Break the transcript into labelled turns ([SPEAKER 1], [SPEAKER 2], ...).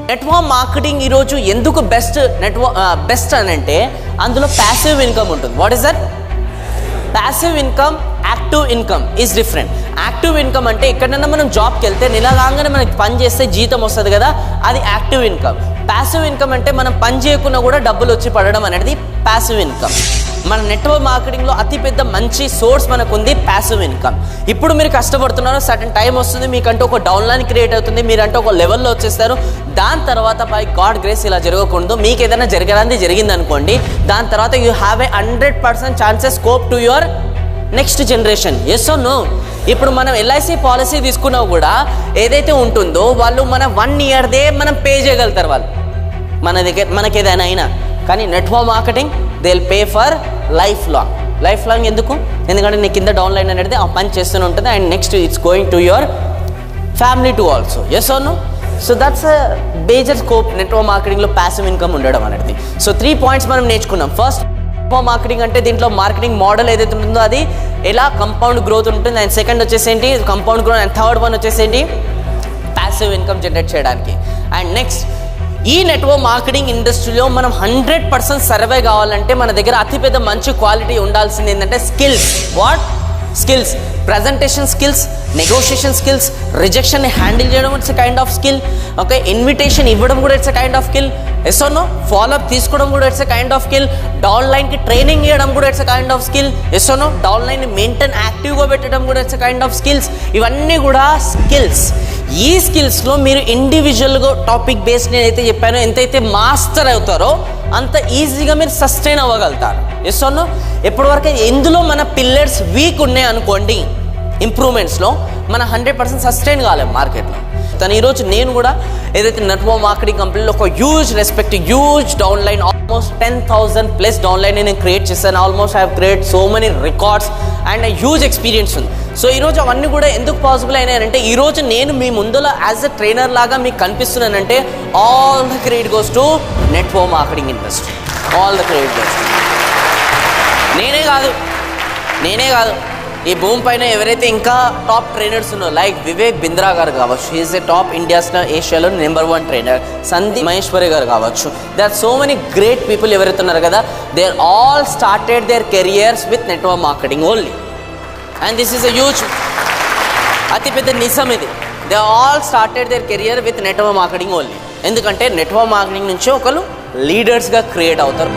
[SPEAKER 1] Network marketing ఈరోజు ఎందుకు best అని అంటే అందులో ప్యాసివ్ ఇన్కమ్ ఉంటుంది. What is that? Passive income, active income is different. Active income అంటే ఎక్కడైనా మనం జాబ్కి వెళ్తే నెల కాగానే మనకి పని చేస్తే జీతం వస్తుంది కదా, అది యాక్టివ్ ఇన్కమ్. ప్యాసివ్ ఇన్కమ్ అంటే మనం పని చేయకుండా కూడా డబ్బులు వచ్చి పడడం అనేది ప్యాసివ్ ఇన్కమ్. మన నెట్వర్క్ మార్కెటింగ్లో అతిపెద్ద మంచి సోర్స్ మనకు ఉంది ప్యాసివ్ ఇన్కమ్. ఇప్పుడు మీరు కష్టపడుతున్నారు, సర్టన్ టైం వస్తుంది, మీకంటూ ఒక డౌన్ లైన్ క్రియేట్ అవుతుంది, మీరంటూ ఒక లెవెల్లో వచ్చేస్తారు. దాని తర్వాత బై గాడ్ గ్రేస్ ఇలా జరగకూడదు, మీకు ఏదైనా జరిగింది అనుకోండి, దాని తర్వాత you have a 100% chances scope to your next generation. Yes or no? ఇప్పుడు మనం ఎల్ఐసి పాలసీ తీసుకున్నా కూడా ఏదైతే ఉంటుందో వాళ్ళు మన 1 ఇయర్దే మనం పే చేయగలుగుతారు వాళ్ళు మనకి ఏదైనా అయినా. కానీ network marketing they will pay for life long. ఎందుకు? ఎందుకంటే నీ కింద డౌన్ లైన్ అనేది ఆ పని చేస్తూనే ఉంటుంది and next it's going to your family to also. Yes or no? So that's a major scope network మార్కెటింగ్లో ప్యాసివ్ ఇన్కమ్ ఉండడం అనేది. సో 3 పాయింట్స్ మనం నేర్చుకున్నాం. ఫస్ట్, నెట్వర్క్ మార్కెటింగ్ అంటే దీంట్లో మార్కెటింగ్ మోడల్ ఏదైతే ఉంటుందో అది ఎలా కంపౌండ్ గ్రోత్ ఉంటుంది, అండ్ సెకండ్ వచ్చేసేంటి compound growth, and third one వచ్చేసేంటి ప్యాసివ్ ఇన్కమ్ జనరేట్ చేయడానికి. అండ్ నెక్స్ట్, ఈ నెట్వర్క్ మార్కెటింగ్ ఇండస్ట్రీలో మనం 100% సర్వే కావాలంటే మన దగ్గర అతిపెద్ద మంచి క్వాలిటీ ఉండాల్సింది ఏంటంటే skills. What skills? Presentation skills, negotiation skills, రిజెక్షన్ని హ్యాండిల్ చేయడం it's a kind of skill. Okay, invitation ఇవ్వడం కూడా it's a kind of skill. Yes or no? Follow up తీసుకోవడం కూడా it's a kind of skill. Down లైన్కి training ఇవ్వడం కూడా it's a kind of skill. Yes or no? Down లైన్ని maintain యాక్టివ్గా పెట్టడం కూడా it's a kind of skills. ఇవన్నీ కూడా స్కిల్స్. ఈ స్కిల్స్లో మీరు ఇండివిజువల్గా టాపిక్ బేస్డ్ నేనైతే చెప్పానో ఎంతైతే మాస్టర్ అవుతారో అంత ఈజీగా మీరు సస్టైన్ అవ్వగలుగుతారు. Yes or no? ఎప్పటివరకు ఎందులో మన పిల్లర్స్ వీక్ ఉన్నాయి అనుకోండి, ఇంప్రూవ్మెంట్స్లో మన 100% సస్టైన్ కాలేము మార్కెట్లో. కానీ ఈరోజు నేను కూడా ఏదైతే నెట్వర్క్ మార్కెటింగ్ కంపెనీలో ఒక huge down line, almost 10,000+ down line నేను క్రియేట్ చేశాను. Almost I have create so many records and huge experience ఉంది. సో ఈరోజు అవన్నీ కూడా ఎందుకు పాసిబుల్ అయినాయంటే ఈరోజు నేను మీ ముందులో యాజ్ ఎ ట్రైనర్ లాగా మీకు కనిపిస్తున్నానంటే all the credit goes to network marketing industry. All the credit goes. నేనే కాదు ఈ భూమి పైన ఎవరైతే ఇంకా టాప్ ట్రైనర్స్ ఉన్నారో లైక్ వివేక్ బింద్రా గారు కావచ్చు, హీఈస్ ఏ టాప్ ఏషియాలో నెంబర్ 1 ట్రైనర్. సందీప్ మహేశ్వరి గారు కావచ్చు, they are so many great people ఎవరైతే ఉన్నారు కదా, they are all started their careers with network marketing only. And this is a huge, అతిపెద్ద నిజం ఇది. They all started their career with network marketing only. ఎందుకంటే network marketing నుంచి ఒకరు లీడర్స్గా create అవుతారు.